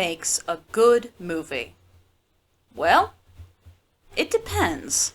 makes a good movie? Well, it depends.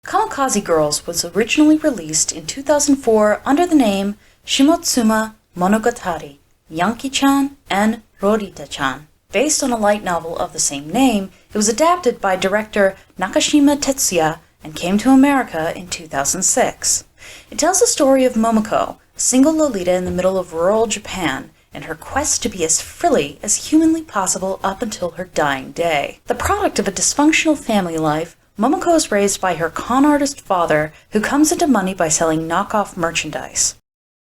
Kamikaze Girls was originally released in 2004 under the name Shimotsuma Monogatari, Yankee-chan and Rorita-chan. Based on a light novel of the same name, it was adapted by director Nakashima Tetsuya and came to America in 2006. It tells the story of Momoko, a single Lolita in the middle of rural Japan, and her quest to be as frilly as humanly possible up until her dying day. The product of a dysfunctional family life, Momoko is raised by her con artist father, who comes into money by selling knockoff merchandise.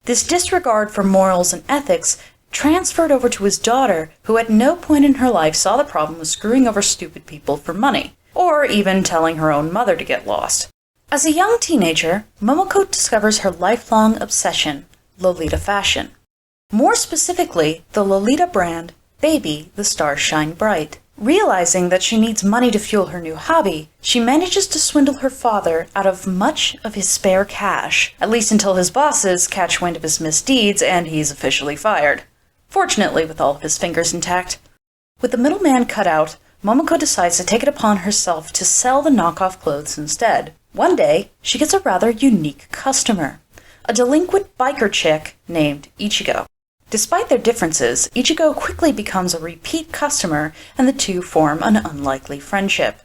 This disregard for morals and ethics transferred over to his daughter, who at no point in her life saw the problem with screwing over stupid people for money, or even telling her own mother to get lost. As a young teenager, Momoko discovers her lifelong obsession, Lolita fashion. More specifically, the Lolita brand, Baby, the Stars Shine Bright. Realizing that she needs money to fuel her new hobby, she manages to swindle her father out of much of his spare cash, at least until his bosses catch wind of his misdeeds and he's officially fired. Fortunately, with all of his fingers intact. With the middleman cut out, Momoko decides to take it upon herself to sell the knockoff clothes instead. One day, she gets a rather unique customer, a delinquent biker chick named Ichigo. Despite their differences, Ichigo quickly becomes a repeat customer, and the two form an unlikely friendship.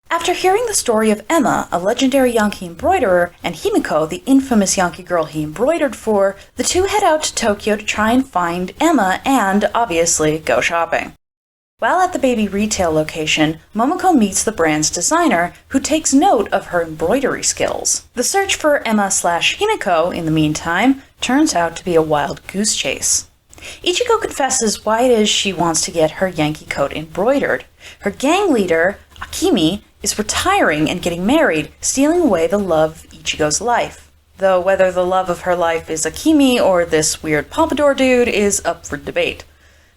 After hearing the story of Emma, a legendary Yankee embroiderer, and Himiko, the infamous Yankee girl he embroidered for, the two head out to Tokyo to try and find Emma and, obviously, go shopping. While at the Baby retail location, Momoko meets the brand's designer, who takes note of her embroidery skills. The search for Emma/Himiko, in the meantime, turns out to be a wild goose chase. Ichigo confesses why it is she wants to get her Yankee coat embroidered. Her gang leader, Akimi, is retiring and getting married, stealing away the love of Ichigo's life. Though whether the love of her life is Akimi or this weird pompadour dude is up for debate.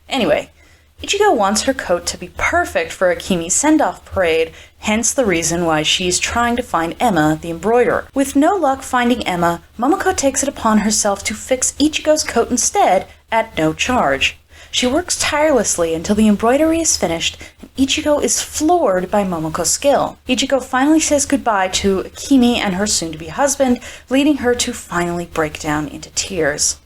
Anyway, Ichigo wants her coat to be perfect for Akimi's send-off parade, hence the reason why she's trying to find Emma, the embroiderer. With no luck finding Emma, Momoko takes it upon herself to fix Ichigo's coat instead, at no charge. She works tirelessly until the embroidery is finished, and Ichigo is floored by Momoko's skill. Ichigo finally says goodbye to Akimi and her soon-to-be husband, leading her to finally break down into tears.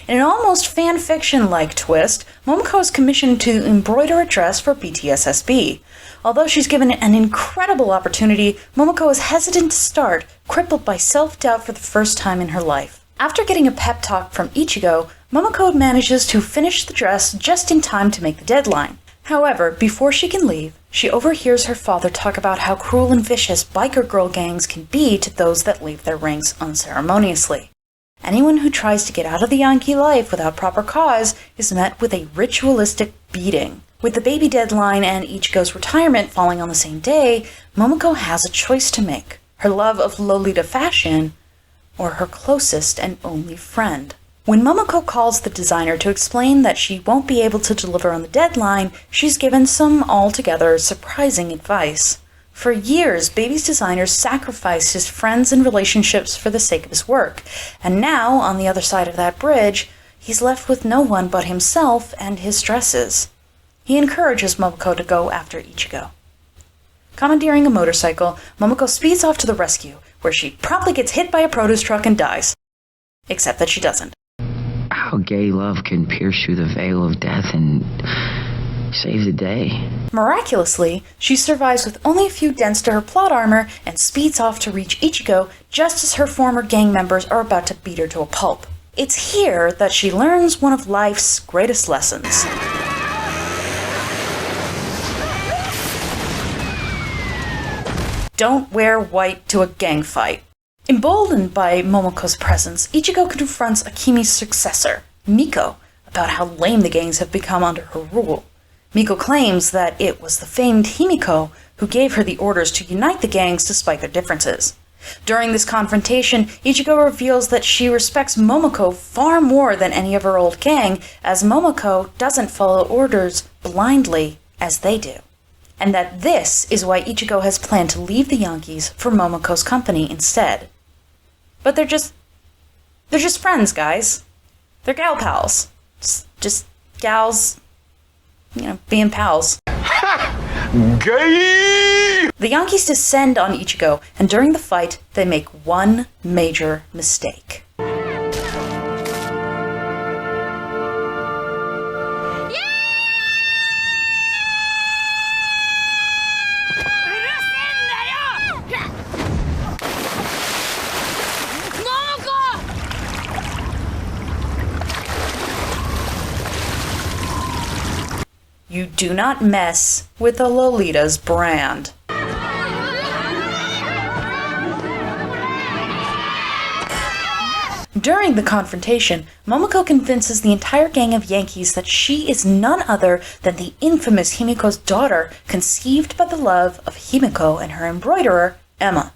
In an almost fan-fiction-like twist, Momoko is commissioned to embroider a dress for BTSSB. Although she's given an incredible opportunity, Momoko is hesitant to start, crippled by self-doubt for the first time in her life. After getting a pep talk from Ichigo, Momoko manages to finish the dress just in time to make the deadline. However, before she can leave, she overhears her father talk about how cruel and vicious biker girl gangs can be to those that leave their ranks unceremoniously. Anyone who tries to get out of the Yankee life without proper cause is met with a ritualistic beating. With the Baby deadline and Ichigo's retirement falling on the same day, Momoko has a choice to make: her love of Lolita fashion, or her closest and only friend. When Momoko calls the designer to explain that she won't be able to deliver on the deadline, she's given some altogether surprising advice. For years, Baby's designers sacrificed his friends and relationships for the sake of his work, and now, on the other side of that bridge, he's left with no one but himself and his dresses. He encourages Momoko to go after Ichigo. Commandeering a motorcycle, Momoko speeds off to the rescue, where she promptly gets hit by a produce truck and dies. Except that she doesn't. How gay love can pierce through the veil of death and save the day. Miraculously, she survives with only a few dents to her plot armor and speeds off to reach Ichigo just as her former gang members are about to beat her to a pulp. It's here that she learns one of life's greatest lessons. Don't wear white to a gang fight. Emboldened by Momoko's presence, Ichigo confronts Akimi's successor, Miko, about how lame the gangs have become under her rule. Miko claims that it was the famed Himiko who gave her the orders to unite the gangs despite their differences. During this confrontation, Ichigo reveals that she respects Momoko far more than any of her old gang, as Momoko doesn't follow orders blindly as they do. And that this is why Ichigo has planned to leave the Yankees for Momoko's company instead. But they're just They're just friends, guys. They're gal pals. Just gals, being pals. Gay! The Yankees descend on Ichigo, and during the fight, they make one major mistake. You do not mess with the Lolita's brand. During the confrontation, Momoko convinces the entire gang of Yankees that she is none other than the infamous Himiko's daughter, conceived by the love of Himiko and her embroiderer, Emma.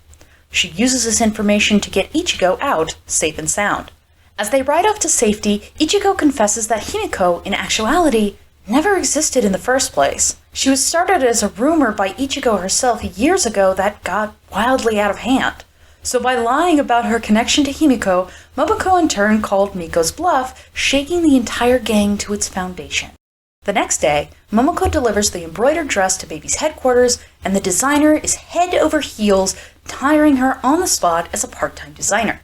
She uses this information to get Ichigo out, safe and sound. As they ride off to safety, Ichigo confesses that Himiko, in actuality, never existed in the first place. She was started as a rumor by Ichigo herself years ago that got wildly out of hand. So by lying about her connection to Himiko, Momoko in turn called Miko's bluff, shaking the entire gang to its foundation. The next day, Momoko delivers the embroidered dress to Baby's headquarters, and the designer is head over heels, hiring her on the spot as a part-time designer.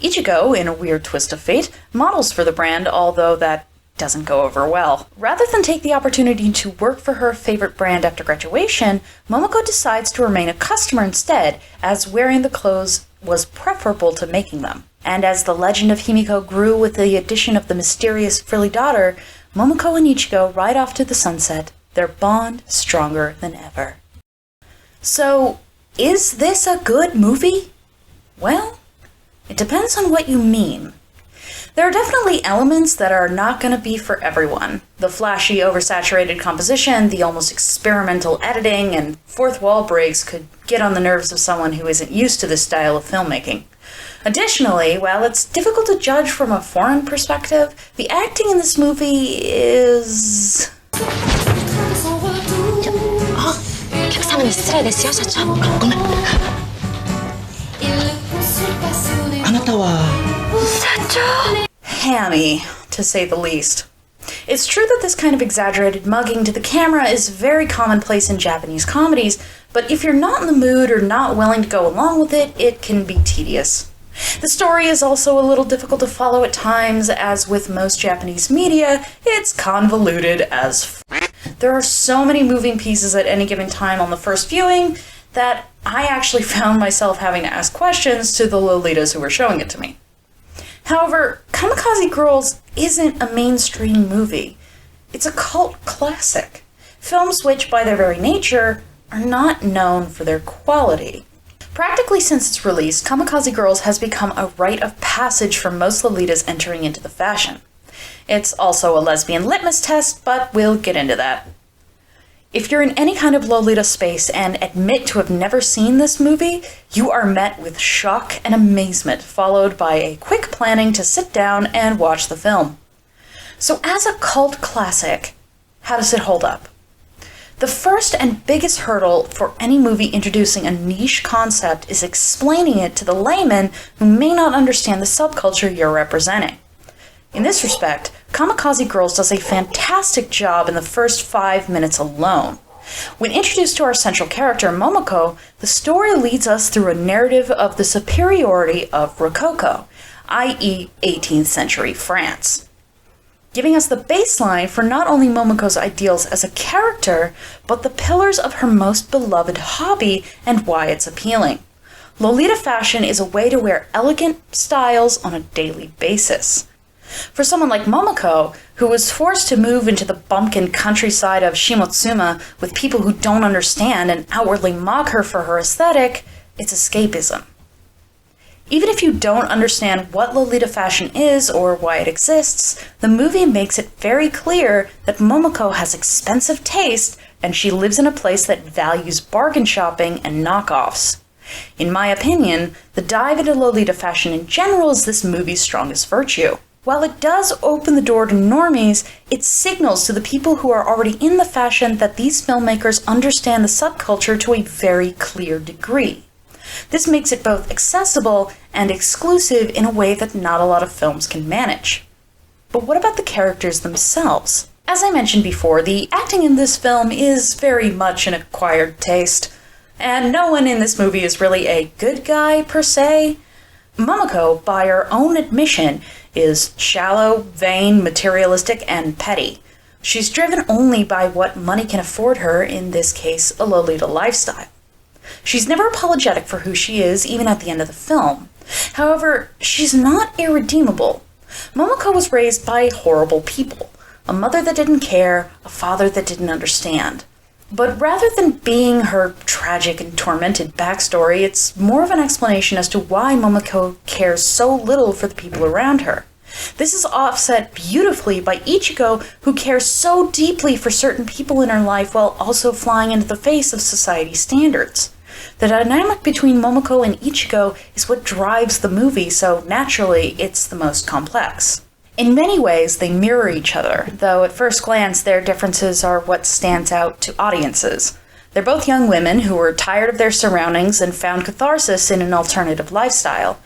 Ichigo, in a weird twist of fate, models for the brand, although that doesn't go over well. Rather than take the opportunity to work for her favorite brand after graduation, Momoko decides to remain a customer instead, as wearing the clothes was preferable to making them. And as the legend of Himiko grew with the addition of the mysterious frilly daughter, Momoko and Ichigo ride off to the sunset, their bond stronger than ever. So, is this a good movie? Well, it depends on what you mean. There are definitely elements that are not going to be for everyone. The flashy, oversaturated composition, the almost experimental editing, and fourth wall breaks could get on the nerves of someone who isn't used to this style of filmmaking. Additionally, while it's difficult to judge from a foreign perspective, the acting in this movie is... お客様に失礼ですよ、社長。ごめん。あなたは社長。 hammy, to say the least. It's true that this kind of exaggerated mugging to the camera is very commonplace in Japanese comedies, but if you're not in the mood or not willing to go along with it, it can be tedious. The story is also a little difficult to follow at times, as with most Japanese media, it's convoluted as There are so many moving pieces at any given time on the first viewing that I actually found myself having to ask questions to the Lolitas who were showing it to me. However, Kamikaze Girls isn't a mainstream movie. It's a cult classic. Films which, by their very nature, are not known for their quality. Practically since its release, Kamikaze Girls has become a rite of passage for most Lolitas entering into the fashion. It's also a lesbian litmus test, but we'll get into that. If you're in any kind of Lolita space and admit to have never seen this movie, you are met with shock and amazement, followed by a quick planning to sit down and watch the film. So as a cult classic, how does it hold up? The first and biggest hurdle for any movie introducing a niche concept is explaining it to the layman who may not understand the subculture you're representing. In this respect, Kamikaze Girls does a fantastic job in the first 5 minutes alone. When introduced to our central character, Momoko, the story leads us through a narrative of the superiority of Rococo, i.e. 18th century France, giving us the baseline for not only Momoko's ideals as a character, but the pillars of her most beloved hobby and why it's appealing. Lolita fashion is a way to wear elegant styles on a daily basis. For someone like Momoko, who was forced to move into the bumpkin countryside of Shimotsuma with people who don't understand and outwardly mock her for her aesthetic, it's escapism. Even if you don't understand what Lolita fashion is or why it exists, the movie makes it very clear that Momoko has expensive taste and she lives in a place that values bargain shopping and knockoffs. In my opinion, the dive into Lolita fashion in general is this movie's strongest virtue. While it does open the door to normies, it signals to the people who are already in the fashion that these filmmakers understand the subculture to a very clear degree. This makes it both accessible and exclusive in a way that not a lot of films can manage. But what about the characters themselves? As I mentioned before, the acting in this film is very much an acquired taste, and no one in this movie is really a good guy per se. Momoko, by her own admission, is shallow, vain, materialistic, and petty. She's driven only by what money can afford her, in this case, a Lolita lifestyle. She's never apologetic for who she is, even at the end of the film. However, she's not irredeemable. Momoko was raised by horrible people. A mother that didn't care, a father that didn't understand. But rather than being her tragic and tormented backstory, it's more of an explanation as to why Momoko cares so little for the people around her. This is offset beautifully by Ichigo, who cares so deeply for certain people in her life while also flying into the face of society standards. The dynamic between Momoko and Ichigo is what drives the movie, so naturally it's the most complex. In many ways, they mirror each other, though at first glance their differences are what stands out to audiences. They're both young women who were tired of their surroundings and found catharsis in an alternative lifestyle.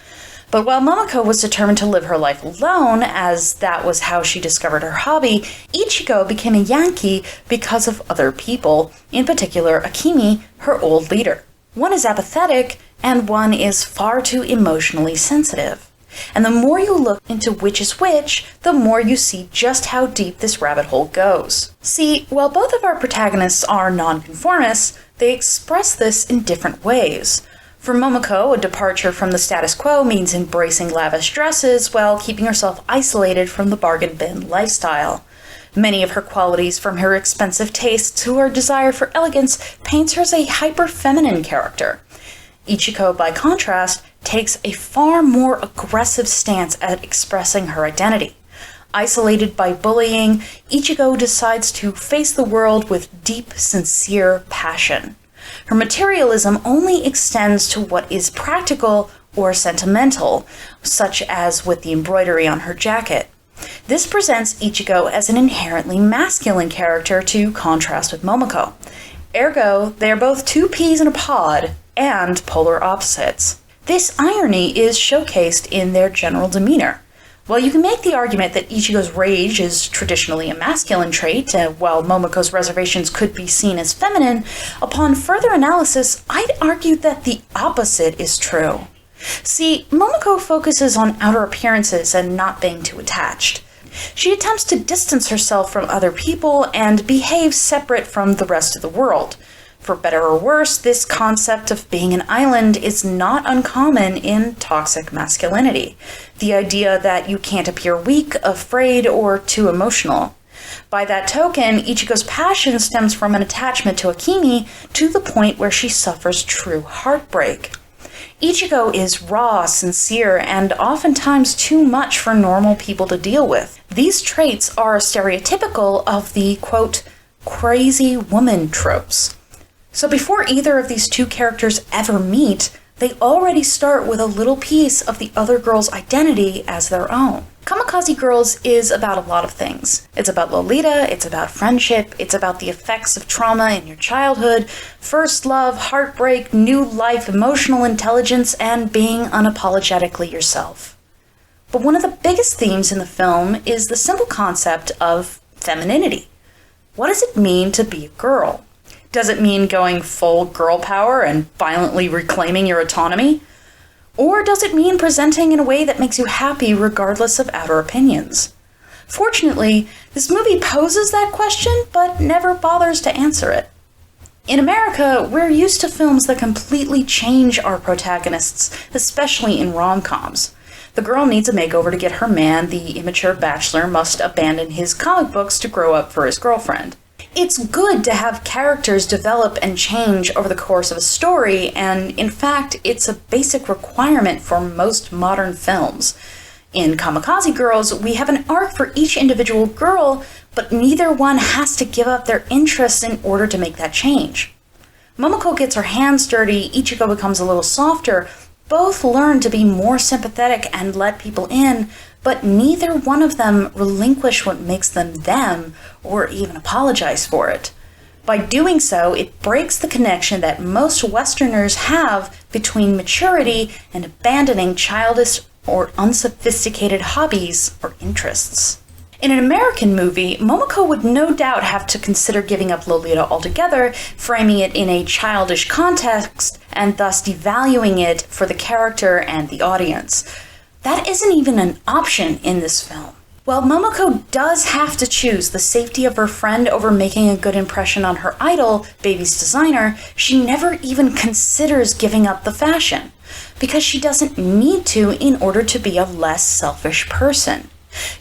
But while Momoko was determined to live her life alone, as that was how she discovered her hobby, Ichigo became a Yankee because of other people, in particular Akemi, her old leader. One is apathetic, and one is far too emotionally sensitive. And the more you look into which is which, the more you see just how deep this rabbit hole goes. See, while both of our protagonists are nonconformists, they express this in different ways. For Momoko, a departure from the status quo means embracing lavish dresses while keeping herself isolated from the bargain bin lifestyle. Many of her qualities, from her expensive tastes to her desire for elegance, paints her as a hyper-feminine character. Ichigo, by contrast, takes a far more aggressive stance at expressing her identity. Isolated by bullying, Ichigo decides to face the world with deep, sincere passion. Her materialism only extends to what is practical or sentimental, such as with the embroidery on her jacket. This presents Ichigo as an inherently masculine character to contrast with Momoko. Ergo, they are both two peas in a pod and polar opposites. This irony is showcased in their general demeanor. While you can make the argument that Ichigo's rage is traditionally a masculine trait, while Momoko's reservations could be seen as feminine, upon further analysis, I'd argue that the opposite is true. See, Momoko focuses on outer appearances and not being too attached. She attempts to distance herself from other people and behave separate from the rest of the world. For better or worse, this concept of being an island is not uncommon in toxic masculinity. The idea that you can't appear weak, afraid, or too emotional. By that token, Ichigo's passion stems from an attachment to Akemi to the point where she suffers true heartbreak. Ichigo is raw, sincere, and oftentimes too much for normal people to deal with. These traits are stereotypical of the, quote, crazy woman tropes. So before either of these two characters ever meet, they already start with a little piece of the other girl's identity as their own. Kamikaze Girls is about a lot of things. It's about Lolita, it's about friendship, it's about the effects of trauma in your childhood, first love, heartbreak, new life, emotional intelligence, and being unapologetically yourself. But one of the biggest themes in the film is the simple concept of femininity. What does it mean to be a girl? Does it mean going full girl power and violently reclaiming your autonomy? Or does it mean presenting in a way that makes you happy regardless of outer opinions? Fortunately, this movie poses that question, but never bothers to answer it. In America, we're used to films that completely change our protagonists, especially in rom-coms. The girl needs a makeover to get her man, the immature bachelor must abandon his comic books to grow up for his girlfriend. It's good to have characters develop and change over the course of a story, and in fact, it's a basic requirement for most modern films. In Kamikaze Girls, we have an arc for each individual girl, but neither one has to give up their interests in order to make that change. Momoko gets her hands dirty, Ichigo becomes a little softer. Both learn to be more sympathetic and let people in, but neither one of them relinquish what makes them them, or even apologize for it. By doing so, it breaks the connection that most Westerners have between maturity and abandoning childish or unsophisticated hobbies or interests. In an American movie, Momoko would no doubt have to consider giving up Lolita altogether, framing it in a childish context, and thus devaluing it for the character and the audience. That isn't even an option in this film. While Momoko does have to choose the safety of her friend over making a good impression on her idol, Baby's designer, she never even considers giving up the fashion, because she doesn't need to in order to be a less selfish person.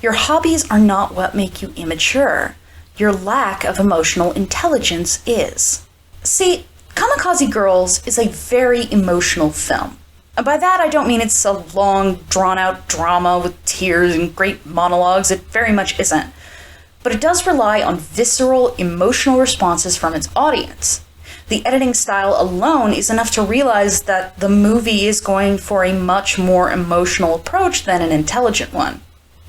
Your hobbies are not what make you immature. Your lack of emotional intelligence is. See, Kamikaze Girls is a very emotional film. And by that I don't mean it's a long, drawn-out drama with tears and great monologues. It very much isn't. But it does rely on visceral, emotional responses from its audience. The editing style alone is enough to realize that the movie is going for a much more emotional approach than an intelligent one.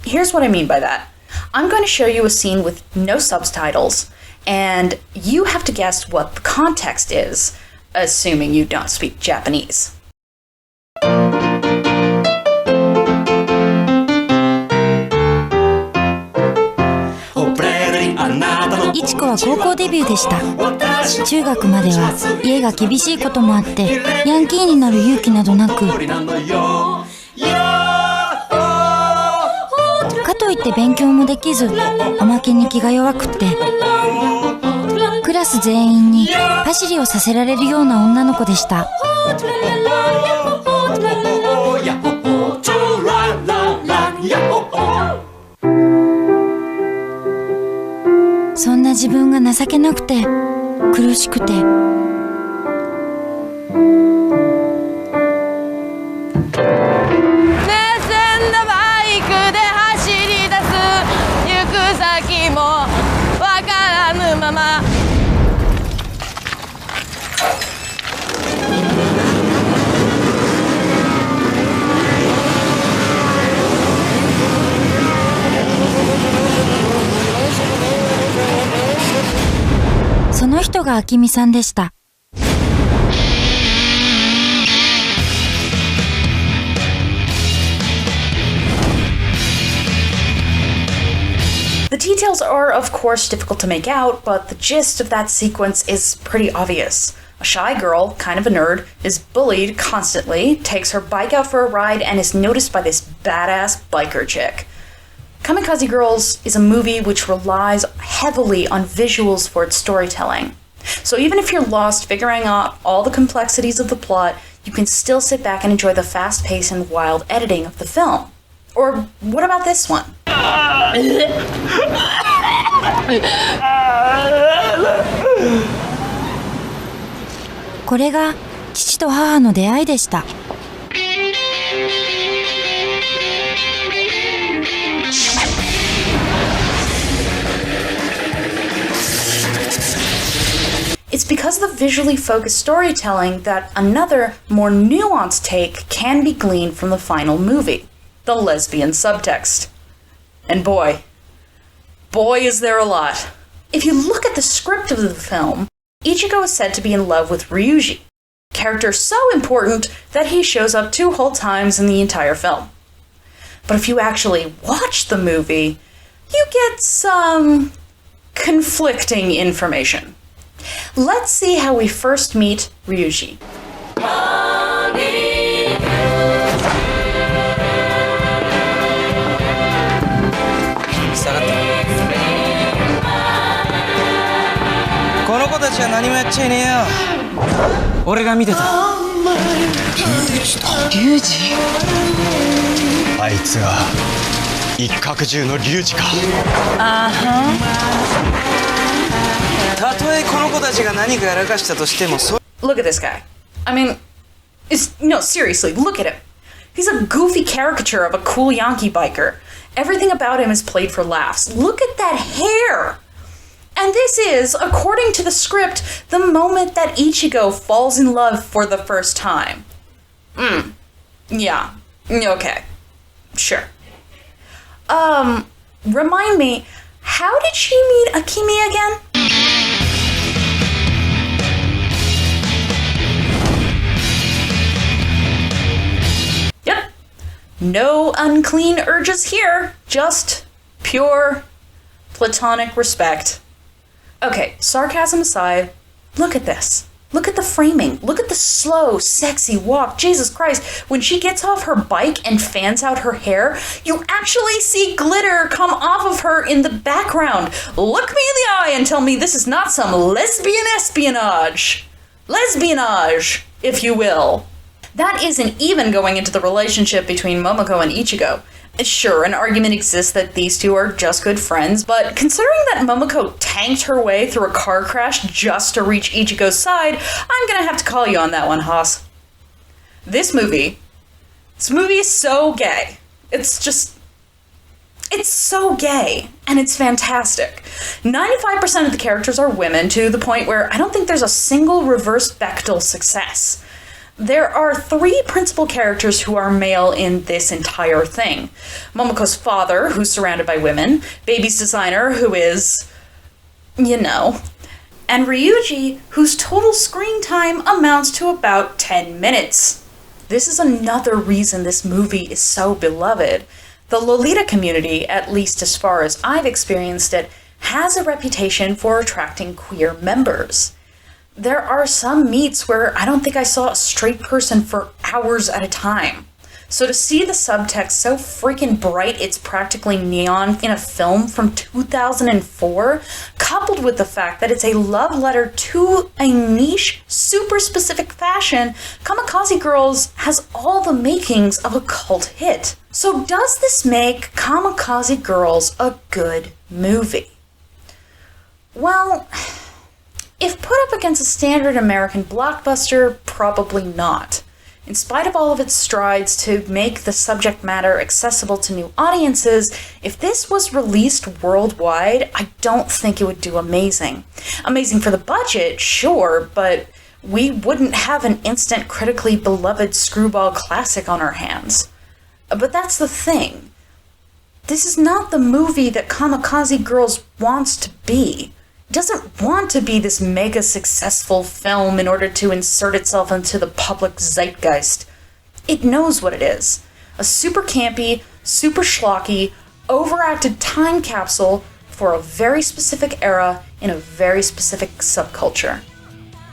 Here's what I mean by that. I'm going to show you a scene with no subtitles, and you have to guess what the context is, assuming you don't speak Japanese. いちこは高校デビューでした。中学までは家が厳しいこともあってヤンキーになる勇気などなく、かといって勉強もできず、おまけに気が弱くってクラス全員にパシリをさせられるような女の子でした。そんな自分が情けなくて苦しくて、その人が明美さんでした。The details are, of course, difficult to make out, but the gist of that sequence is pretty obvious. A shy girl, kind of a nerd, is bullied constantly, takes her bike out for a ride, and is noticed by this badass biker chick. Kamikaze Girls is a movie which relies heavily on visuals for its storytelling. So even if you're lost figuring out all the complexities of the plot, you can still sit back and enjoy the fast pace and wild editing of the film. Or what about this one? これが父と母の出会いでした。It's because of the visually focused storytelling that another, more nuanced take can be gleaned from the final movie, the lesbian subtext. And boy is there a lot. If you look at the script of the film, Ichigo is said to be in love with Ryuji, a character so important that he shows up 2 whole times in the entire film. But if you actually watch the movie, you get some conflicting information. Let's see how we first meet Ryuji. この子たちは何もやっちゃいねえよ。俺が見てた。リュウジ？あいつが一角獣のリュウジか。あは。たとえこの子たちが何かやらかしたとしても、Look at this guy. I mean, no, seriously, look at him. He's a goofy caricature of a cool Yankee biker. Everything about him is played for laughs. Look at that hair! And this is, according to the script, the moment that Ichigo falls in love for the first time. Yeah. Okay. Sure. Remind me, how did she meet Akemi again? No unclean urges here, just pure platonic respect. Okay, sarcasm aside, look at this. Look at the framing. Look at the slow, sexy walk. Jesus Christ. When she gets off her bike and fans out her hair, you actually see glitter come off of her in the background. Look me in the eye and tell me this is not some lesbian espionage. Lesbianage, if you will. That isn't even going into the relationship between Momoko and Ichigo. Sure, an argument exists that these two are just good friends, but considering that Momoko tanked her way through a car crash just to reach Ichigo's side, I'm gonna have to call you on that one, Haas. This movie is so gay. It's so gay, and it's fantastic. 95% of the characters are women, to the point where I don't think there's a single reverse Bechdel success. There are 3 principal characters who are male in this entire thing. Momoko's father, who's surrounded by women, Baby's designer, who is, and Ryuji, whose total screen time amounts to about 10 minutes. This is another reason this movie is so beloved. The Lolita community, at least as far as I've experienced it, has a reputation for attracting queer members. There are some meets where I don't think I saw a straight person for hours at a time. So to see the subtext so freaking bright it's practically neon in a film from 2004, coupled with the fact that it's a love letter to a niche, super specific fashion, Kamikaze Girls has all the makings of a cult hit. So does this make Kamikaze Girls a good movie? Well, if put up against a standard American blockbuster, probably not. In spite of all of its strides to make the subject matter accessible to new audiences, if this was released worldwide, I don't think it would do amazing. Amazing for the budget, sure, but we wouldn't have an instant critically beloved screwball classic on our hands. But that's the thing. This is not the movie that Kamikaze Girls wants to be. It doesn't want to be this mega successful film in order to insert itself into the public zeitgeist. It knows what it is. A super campy, super schlocky, overacted time capsule for a very specific era in a very specific subculture.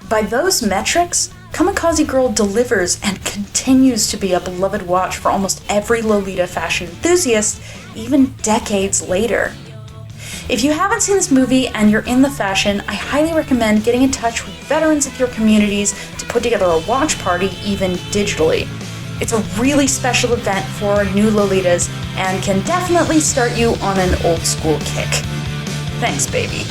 By those metrics, Kamikaze Girl delivers and continues to be a beloved watch for almost every Lolita fashion enthusiast, even decades later. If you haven't seen this movie and you're in the fashion, I highly recommend getting in touch with veterans of your communities to put together a watch party, even digitally. It's a really special event for new Lolitas and can definitely start you on an old school kick. Thanks, baby.